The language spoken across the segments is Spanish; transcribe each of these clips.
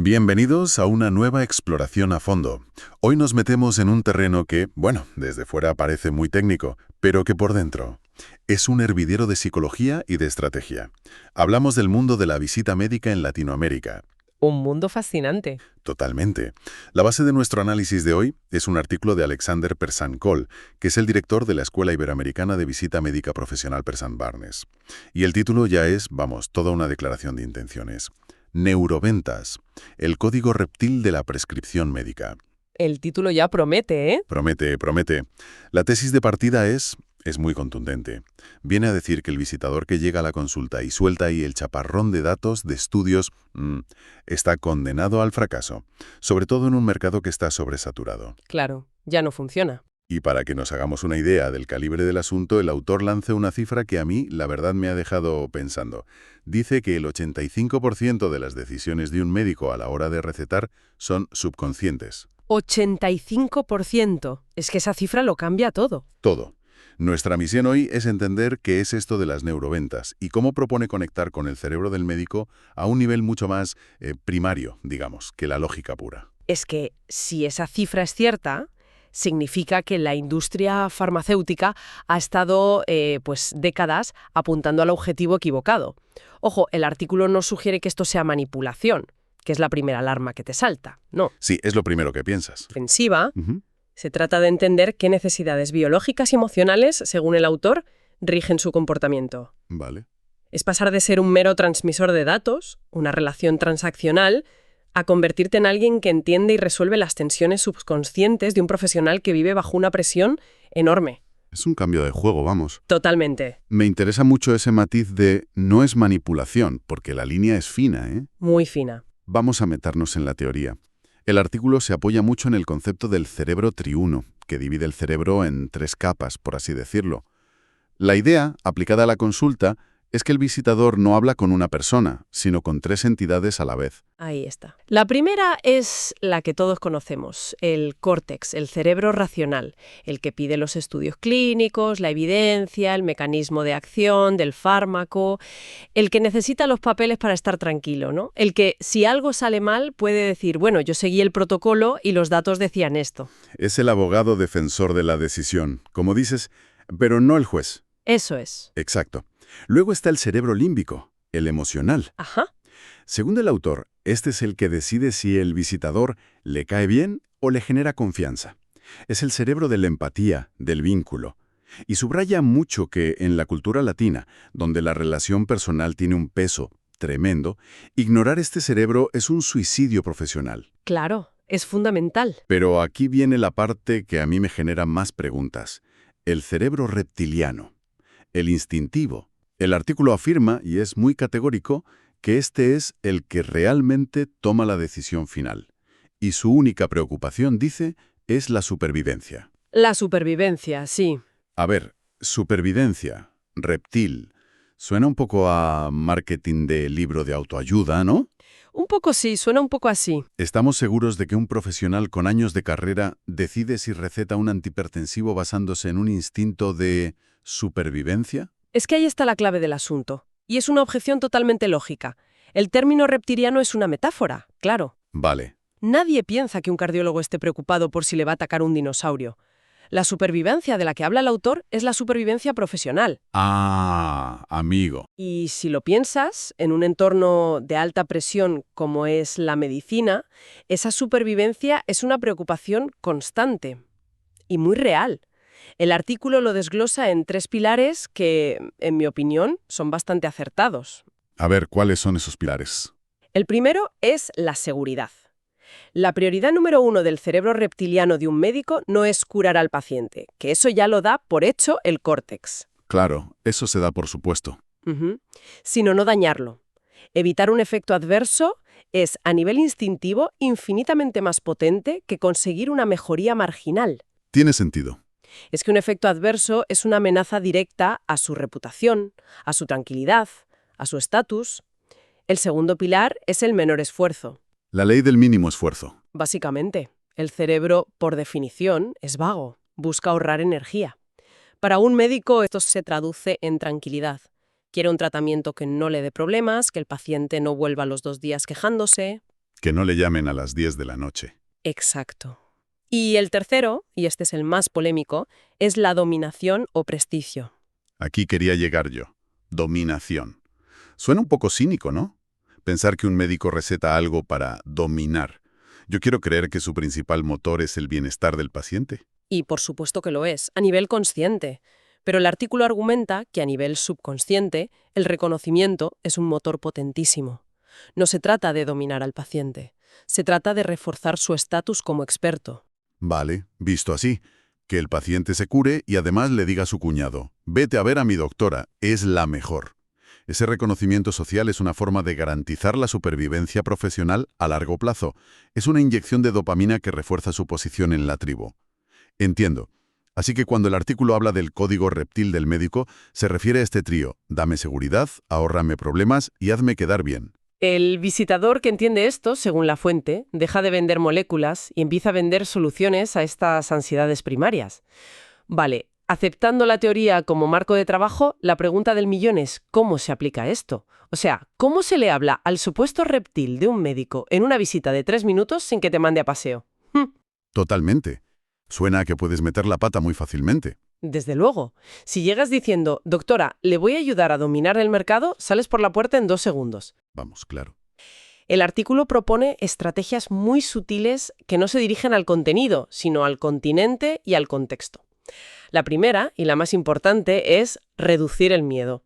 Bienvenidos a una nueva exploración a fondo. Hoy nos metemos en un terreno que, bueno, desde fuera parece muy técnico, pero que por dentro es un hervidero de psicología y de estrategia. Hablamos del mundo de la visita médica en Latinoamérica. Un mundo fascinante. Totalmente. La base de nuestro análisis de hoy es un artículo de Alexander Persancol, que es el director de la Escuela Iberoamericana de Visita Médica Profesional Persan Barnes. Y el título ya es, vamos, toda una declaración de intenciones. Neuroventas, el código reptil de la prescripción médica. El título ya promete, ¿eh? Promete. La tesis de partida es muy contundente. Viene a decir que el visitador que llega a la consulta y suelta ahí el chaparrón de datos, de estudios, está condenado al fracaso, sobre todo en un mercado que está sobresaturado. Claro, ya no funciona. Y para que nos hagamos una idea del calibre del asunto, el autor lanza una cifra que a mí, la verdad, me ha dejado pensando. Dice que el 85% de las decisiones de un médico a la hora de recetar son subconscientes. 85%. Es que esa cifra lo cambia todo. Todo. Nuestra misión hoy es entender qué es esto de las neuroventas y cómo propone conectar con el cerebro del médico a un nivel mucho más primario, digamos, que la lógica pura. Es que si esa cifra es cierta, significa que la industria farmacéutica ha estado, décadas apuntando al objetivo equivocado. Ojo, el artículo no sugiere que esto sea manipulación, que es la primera alarma que te salta. No. Sí, es lo primero que piensas. Ofensiva. Se trata de entender qué necesidades biológicas y emocionales, según el autor, rigen su comportamiento. Vale. Es pasar de ser un mero transmisor de datos, una relación transaccional, a convertirte en alguien que entiende y resuelve las tensiones subconscientes de un profesional que vive bajo una presión enorme. Es un cambio de juego, vamos. Totalmente. Me interesa mucho ese matiz de no es manipulación, porque la línea es fina, ¿eh? Muy fina. Vamos a meternos en la teoría. El artículo se apoya mucho en el concepto del cerebro triuno, que divide el cerebro en 3 capas, por así decirlo. La idea, aplicada a la consulta, es que el visitador no habla con una persona, sino con 3 entidades a la vez. Ahí está. La primera es la que todos conocemos, el córtex, el cerebro racional, el que pide los estudios clínicos, la evidencia, el mecanismo de acción del fármaco, el que necesita los papeles para estar tranquilo, ¿no? El que, si algo sale mal, puede decir, bueno, yo seguí el protocolo y los datos decían esto. Es el abogado defensor de la decisión, como dices, pero no el juez. Eso es. Exacto. Luego está el cerebro límbico, el emocional. Ajá. Según el autor, este es el que decide si el visitador le cae bien o le genera confianza. Es el cerebro de la empatía, del vínculo. Y subraya mucho que en la cultura latina, donde la relación personal tiene un peso tremendo, ignorar este cerebro es un suicidio profesional. Claro, es fundamental. Pero aquí viene la parte que a mí me genera más preguntas. El cerebro reptiliano, el instintivo. El artículo afirma, y es muy categórico, que este es el que realmente toma la decisión final. Y su única preocupación, dice, es la supervivencia. La supervivencia, sí. A ver, supervivencia, reptil, suena un poco a marketing de libro de autoayuda, ¿no? Un poco sí, suena un poco así. ¿Estamos seguros de que un profesional con años de carrera decide si receta un antihipertensivo basándose en un instinto de supervivencia? Es que ahí está la clave del asunto. Y es una objeción totalmente lógica. El término reptiliano es una metáfora, claro. Vale. Nadie piensa que un cardiólogo esté preocupado por si le va a atacar un dinosaurio. La supervivencia de la que habla el autor es la supervivencia profesional. Ah, amigo. Y si lo piensas, en un entorno de alta presión como es la medicina, esa supervivencia es una preocupación constante y muy real. El artículo lo desglosa en 3 pilares que, en mi opinión, son bastante acertados. A ver, ¿cuáles son esos pilares? El primero es la seguridad. La prioridad número 1 del cerebro reptiliano de un médico no es curar al paciente, que eso ya lo da por hecho el córtex. Claro, eso se da por supuesto. Sino no dañarlo. Evitar un efecto adverso es, a nivel instintivo, infinitamente más potente que conseguir una mejoría marginal. Tiene sentido. Es que un efecto adverso es una amenaza directa a su reputación, a su tranquilidad, a su estatus. El segundo pilar es el menor esfuerzo. La ley del mínimo esfuerzo. Básicamente, el cerebro, por definición, es vago, busca ahorrar energía. Para un médico esto se traduce en tranquilidad. Quiere un tratamiento que no le dé problemas, que el paciente no vuelva a los 2 días quejándose. Que no le llamen a las 10 de la noche. Exacto. Y el tercero, y este es el más polémico, es la dominación o prestigio. Aquí quería llegar yo. Dominación. Suena un poco cínico, ¿no? Pensar que un médico receta algo para dominar. Yo quiero creer que su principal motor es el bienestar del paciente. Y por supuesto que lo es, a nivel consciente. Pero el artículo argumenta que a nivel subconsciente, el reconocimiento es un motor potentísimo. No se trata de dominar al paciente, se trata de reforzar su estatus como experto. Vale, visto así, que el paciente se cure y además le diga a su cuñado, vete a ver a mi doctora, es la mejor. Ese reconocimiento social es una forma de garantizar la supervivencia profesional a largo plazo. Es una inyección de dopamina que refuerza su posición en la tribu. Entiendo. Así que cuando el artículo habla del código reptil del médico, se refiere a este trío: dame seguridad, ahórrame problemas y hazme quedar bien. El visitador que entiende esto, según la fuente, deja de vender moléculas y empieza a vender soluciones a estas ansiedades primarias. Vale, aceptando la teoría como marco de trabajo, la pregunta del millón es ¿cómo se aplica esto? O sea, ¿cómo se le habla al supuesto reptil de un médico en una visita de 3 minutos sin que te mande a paseo? Totalmente. Suena a que puedes meter la pata muy fácilmente. Desde luego. Si llegas diciendo, doctora, le voy a ayudar a dominar el mercado, sales por la puerta en 2 segundos. Vamos, claro. El artículo propone estrategias muy sutiles que no se dirigen al contenido, sino al continente y al contexto. La primera, y la más importante, es reducir el miedo.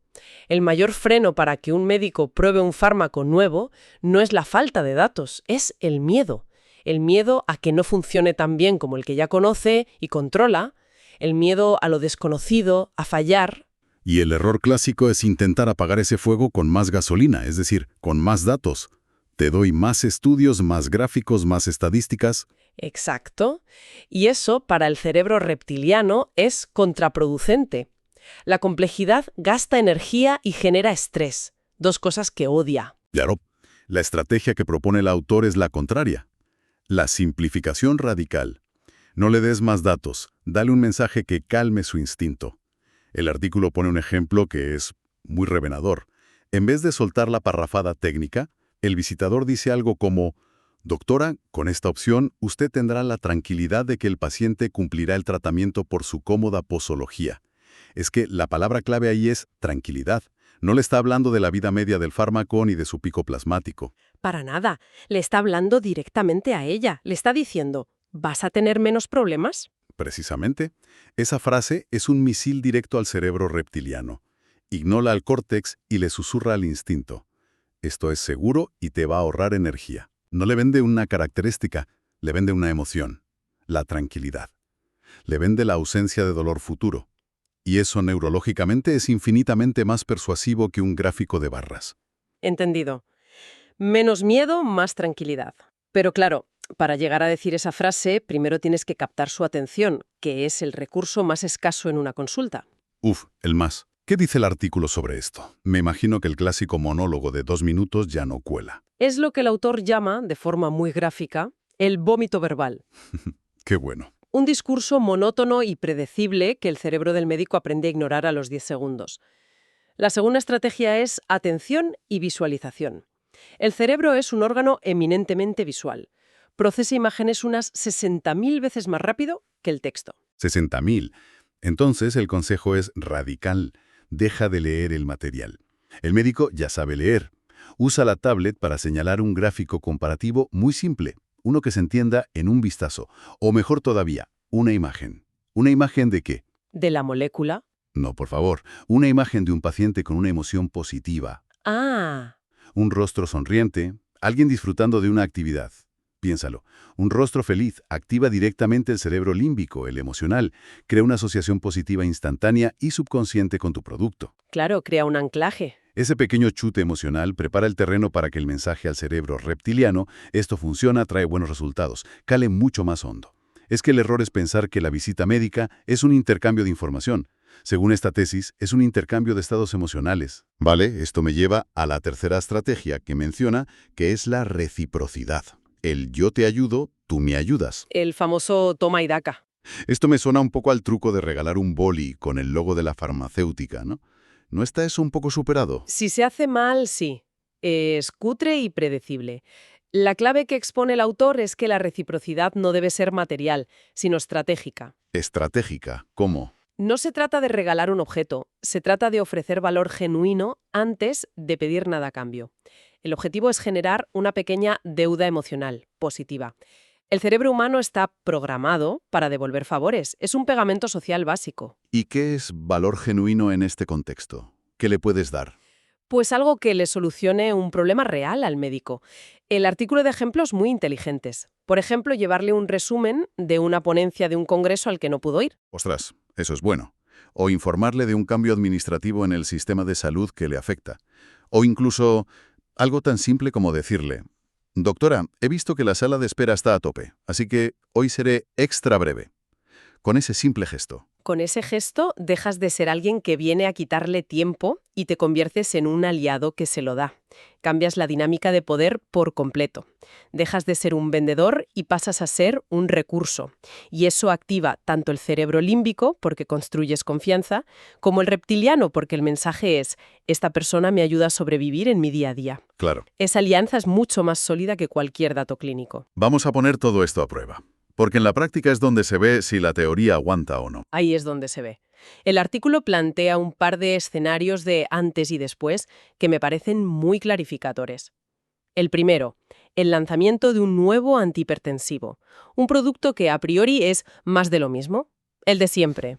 El mayor freno para que un médico pruebe un fármaco nuevo no es la falta de datos, es el miedo. El miedo a que no funcione tan bien como el que ya conoce y controla, el miedo a lo desconocido, a fallar. Y el error clásico es intentar apagar ese fuego con más gasolina, es decir, con más datos. Te doy más estudios, más gráficos, más estadísticas. Exacto. Y eso, para el cerebro reptiliano, es contraproducente. La complejidad gasta energía y genera estrés, dos cosas que odia. Claro, la estrategia que propone el autor es la contraria. La simplificación radical. No le des más datos, dale un mensaje que calme su instinto. El artículo pone un ejemplo que es muy revelador. En vez de soltar la parrafada técnica, el visitador dice algo como: doctora, con esta opción usted tendrá la tranquilidad de que el paciente cumplirá el tratamiento por su cómoda posología. Es que la palabra clave ahí es tranquilidad. No le está hablando de la vida media del fármaco ni de su pico plasmático. Para nada. Le está hablando directamente a ella. Le está diciendo, ¿vas a tener menos problemas? Precisamente, esa frase es un misil directo al cerebro reptiliano. Ignora al córtex y le susurra al instinto. Esto es seguro y te va a ahorrar energía. No le vende una característica, le vende una emoción, la tranquilidad. Le vende la ausencia de dolor futuro. Y eso neurológicamente es infinitamente más persuasivo que un gráfico de barras. Entendido. Menos miedo, más tranquilidad. Pero claro, para llegar a decir esa frase, primero tienes que captar su atención, que es el recurso más escaso en una consulta. El más. ¿Qué dice el artículo sobre esto? Me imagino que el clásico monólogo de 2 minutos ya no cuela. Es lo que el autor llama, de forma muy gráfica, el vómito verbal. Qué bueno. Un discurso monótono y predecible que el cerebro del médico aprende a ignorar a los 10 segundos. La segunda estrategia es atención y visualización. El cerebro es un órgano eminentemente visual. Procesa imágenes unas 60.000 veces más rápido que el texto. 60.000. Entonces el consejo es radical. Deja de leer el material. El médico ya sabe leer. Usa la tablet para señalar un gráfico comparativo muy simple, uno que se entienda en un vistazo, o mejor todavía, una imagen. ¿Una imagen de qué? ¿De la molécula? No, por favor, una imagen de un paciente con una emoción positiva. Ah, Un rostro sonriente, alguien disfrutando de una actividad. Piénsalo, un rostro feliz activa directamente el cerebro límbico, el emocional, crea una asociación positiva instantánea y subconsciente con tu producto. claro, crea un anclaje. Ese pequeño chute emocional prepara el terreno para que el mensaje al cerebro reptiliano, esto funciona, trae buenos resultados, cale mucho más hondo. Es que el error es pensar que la visita médica es un intercambio de información. Según esta tesis, es un intercambio de estados emocionales. Vale, esto me lleva a la tercera estrategia que menciona, que es la reciprocidad. El yo te ayudo, tú me ayudas. El famoso toma y daca. Esto me suena un poco al truco de regalar un boli con el logo de la farmacéutica, ¿no? ¿No está eso un poco superado? Si se hace mal, sí. Es cutre y predecible. La clave que expone el autor es que la reciprocidad no debe ser material, sino estratégica. Estratégica. ¿Cómo? No se trata de regalar un objeto, se trata de ofrecer valor genuino antes de pedir nada a cambio. El objetivo es generar una pequeña deuda emocional, positiva. El cerebro humano está programado para devolver favores. Es un pegamento social básico. ¿Y qué es valor genuino en este contexto? ¿Qué le puedes dar? Pues algo que le solucione un problema real al médico. El artículo de ejemplos muy inteligentes. Por ejemplo, llevarle un resumen de una ponencia de un congreso al que no pudo ir. Ostras, eso es bueno. O informarle de un cambio administrativo en el sistema de salud que le afecta. O incluso algo tan simple como decirle: doctora, he visto que la sala de espera está a tope, así que hoy seré extra breve. Con ese simple gesto. Con ese gesto dejas de ser alguien que viene a quitarle tiempo y te conviertes en un aliado que se lo da. Cambias la dinámica de poder por completo. Dejas de ser un vendedor y pasas a ser un recurso. Y eso activa tanto el cerebro límbico, porque construyes confianza, como el reptiliano, porque el mensaje es: esta persona me ayuda a sobrevivir en mi día a día. Claro. Esa alianza es mucho más sólida que cualquier dato clínico. Vamos a poner todo esto a prueba. Porque en la práctica es donde se ve si la teoría aguanta o no. Ahí es donde se ve. El artículo plantea un par de escenarios de antes y después que me parecen muy clarificadores. El primero, el lanzamiento de un nuevo antihipertensivo, un producto que a priori es más de lo mismo, el de siempre.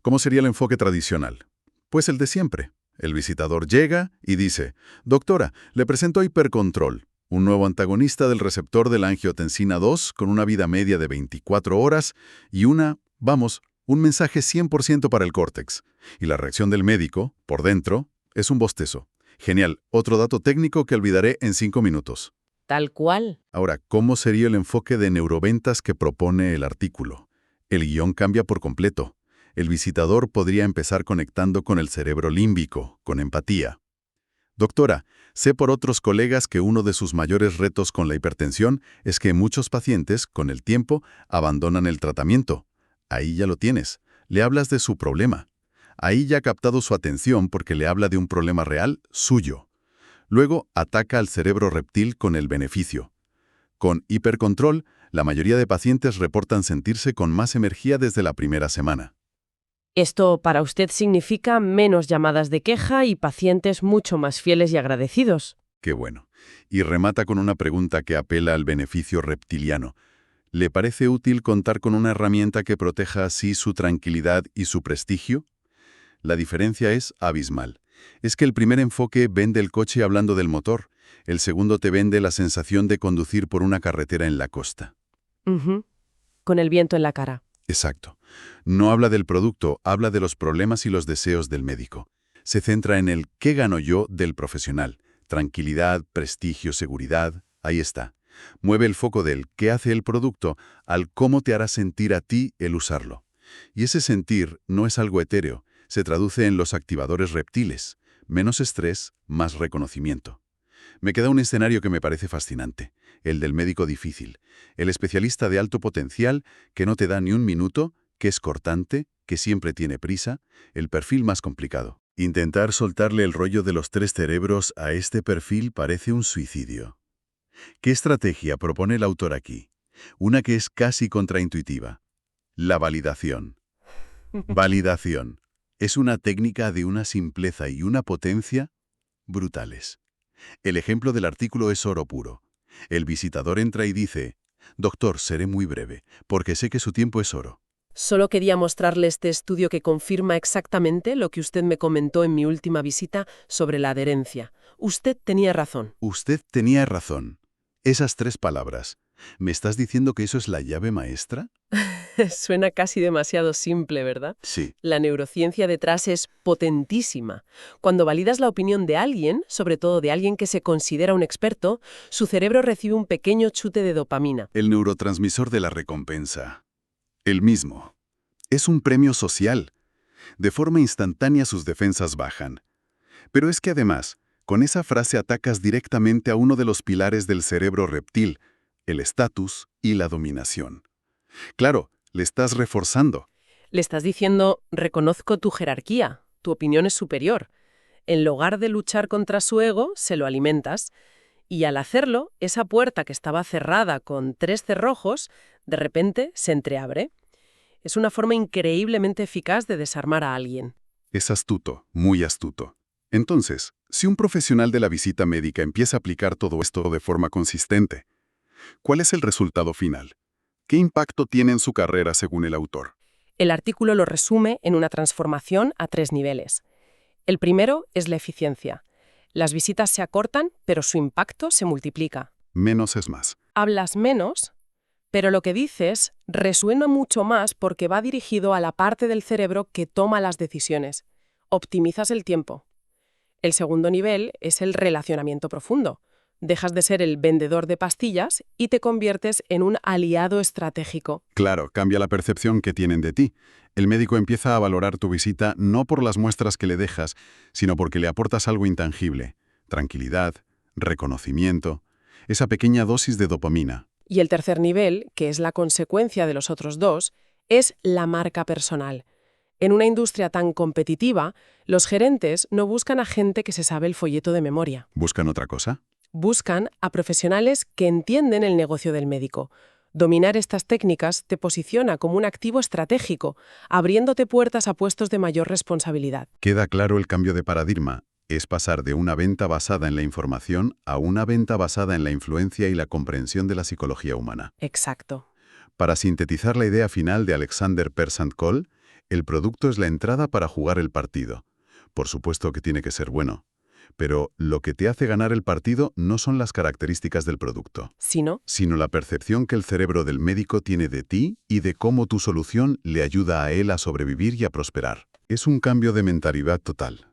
¿Cómo sería el enfoque tradicional? Pues el de siempre. El visitador llega y dice: doctora, le presento Hipercontrol, un nuevo antagonista del receptor de la angiotensina 2 con una vida media de 24 horas y un mensaje 100% para el córtex. Y la reacción del médico, por dentro, es un bostezo. Genial, otro dato técnico que olvidaré en 5 minutos. Tal cual. Ahora, ¿cómo sería el enfoque de neuroventas que propone el artículo? El guión cambia por completo. El visitador podría empezar conectando con el cerebro límbico, con empatía. Doctora, sé por otros colegas que uno de sus mayores retos con la hipertensión es que muchos pacientes, con el tiempo, abandonan el tratamiento. Ahí ya lo tienes. Le hablas de su problema. Ahí ya ha captado su atención porque le habla de un problema real suyo. Luego ataca al cerebro reptil con el beneficio. Con hipercontrol, la mayoría de pacientes reportan sentirse con más energía desde la primera semana. Esto para usted significa menos llamadas de queja y pacientes mucho más fieles y agradecidos. Qué bueno. Y remata con una pregunta que apela al beneficio reptiliano. ¿Le parece útil contar con una herramienta que proteja así su tranquilidad y su prestigio? La diferencia es abismal. Es que el primer enfoque vende el coche hablando del motor. El segundo te vende la sensación de conducir por una carretera en la costa. Con el viento en la cara. Exacto. No habla del producto, habla de los problemas y los deseos del médico. Se centra en el ¿qué gano yo del profesional? Tranquilidad, prestigio, seguridad, ahí está. Mueve el foco del ¿qué hace el producto? Al cómo te hará sentir a ti el usarlo. Y ese sentir no es algo etéreo, se traduce en los activadores reptiles. Menos estrés, más reconocimiento. Me queda un escenario que me parece fascinante, el del médico difícil, el especialista de alto potencial que no te da ni un minuto, que es cortante, que siempre tiene prisa, el perfil más complicado. Intentar soltarle el rollo de los 3 cerebros a este perfil parece un suicidio. ¿Qué estrategia propone el autor aquí? Una que es casi contraintuitiva. La validación. Validación. Es una técnica de una simpleza y una potencia brutales. El ejemplo del artículo es oro puro. El visitador entra y dice: doctor, seré muy breve, porque sé que su tiempo es oro. Solo quería mostrarle este estudio que confirma exactamente lo que usted me comentó en mi última visita sobre la adherencia. Usted tenía razón. Usted tenía razón. Esas 3 palabras. ¿Me estás diciendo que eso es la llave maestra? Suena casi demasiado simple, ¿verdad? Sí. La neurociencia detrás es potentísima. Cuando validas la opinión de alguien, sobre todo de alguien que se considera un experto, su cerebro recibe un pequeño chute de dopamina. El neurotransmisor de la recompensa. El mismo. Es un premio social. De forma instantánea sus defensas bajan. Pero es que además, con esa frase atacas directamente a uno de los pilares del cerebro reptil, el estatus y la dominación. Claro, le estás reforzando. Le estás diciendo: reconozco tu jerarquía, tu opinión es superior. En lugar de luchar contra su ego, se lo alimentas. Y al hacerlo, esa puerta que estaba cerrada con 3 cerrojos, de repente se entreabre. Es una forma increíblemente eficaz de desarmar a alguien. Es astuto, muy astuto. Entonces, si un profesional de la visita médica empieza a aplicar todo esto de forma consistente, ¿cuál es el resultado final? ¿Qué impacto tiene en su carrera según el autor? El artículo lo resume en una transformación a 3 niveles. El primero es la eficiencia. Las visitas se acortan, pero su impacto se multiplica. Menos es más. Hablas menos, pero lo que dices resuena mucho más porque va dirigido a la parte del cerebro que toma las decisiones. Optimizas el tiempo. El segundo nivel es el relacionamiento profundo. Dejas de ser el vendedor de pastillas y te conviertes en un aliado estratégico. Claro, cambia la percepción que tienen de ti. El médico empieza a valorar tu visita no por las muestras que le dejas, sino porque le aportas algo intangible. Tranquilidad, reconocimiento, esa pequeña dosis de dopamina. Y el tercer nivel, que es la consecuencia de los otros dos, es la marca personal. En una industria tan competitiva, los gerentes no buscan a gente que se sabe el folleto de memoria. ¿Buscan otra cosa? Buscan a profesionales que entienden el negocio del médico. Dominar estas técnicas te posiciona como un activo estratégico, abriéndote puertas a puestos de mayor responsabilidad. Queda claro el cambio de paradigma. Es pasar de una venta basada en la información a una venta basada en la influencia y la comprensión de la psicología humana. Exacto. Para sintetizar la idea final de Alexander Persant Cole, el producto es la entrada para jugar el partido. Por supuesto que tiene que ser bueno. Pero lo que te hace ganar el partido no son las características del producto, Sino sino la percepción que el cerebro del médico tiene de ti y de cómo tu solución le ayuda a él a sobrevivir y a prosperar. Es un cambio de mentalidad total.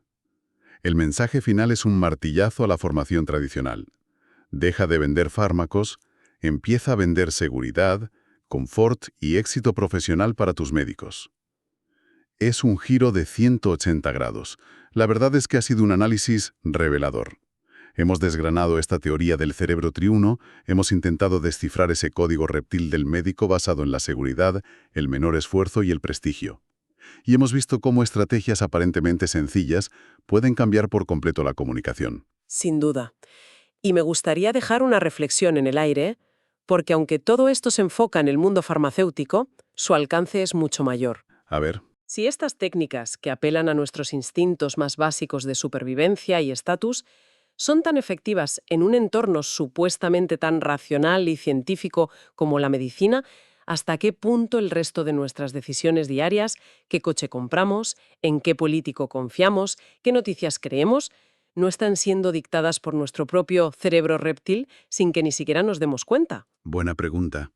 El mensaje final es un martillazo a la formación tradicional. Deja de vender fármacos, empieza a vender seguridad, confort y éxito profesional para tus médicos. Es un giro de 180 grados. La verdad es que ha sido un análisis revelador. Hemos desgranado esta teoría del cerebro triuno, hemos intentado descifrar ese código reptil del médico basado en la seguridad, el menor esfuerzo y el prestigio. Y hemos visto cómo estrategias aparentemente sencillas pueden cambiar por completo la comunicación. sin duda. Y me gustaría dejar una reflexión en el aire, porque aunque todo esto se enfoca en el mundo farmacéutico, su alcance es mucho mayor. A ver, Si estas técnicas, que apelan a nuestros instintos más básicos de supervivencia y estatus, son tan efectivas en un entorno supuestamente tan racional y científico como la medicina, ¿hasta qué punto el resto de nuestras decisiones diarias, qué coche compramos, en qué político confiamos, qué noticias creemos, no están siendo dictadas por nuestro propio cerebro reptil sin que ni siquiera nos demos cuenta? buena pregunta.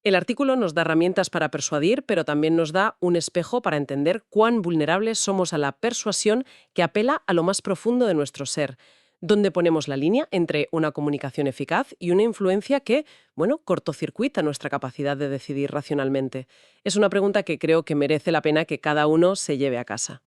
El artículo nos da herramientas para persuadir, pero también nos da un espejo para entender cuán vulnerables somos a la persuasión que apela a lo más profundo de nuestro ser, donde ponemos la línea entre una comunicación eficaz y una influencia que, bueno, cortocircuita nuestra capacidad de decidir racionalmente. Es una pregunta que creo que merece la pena que cada uno se lleve a casa.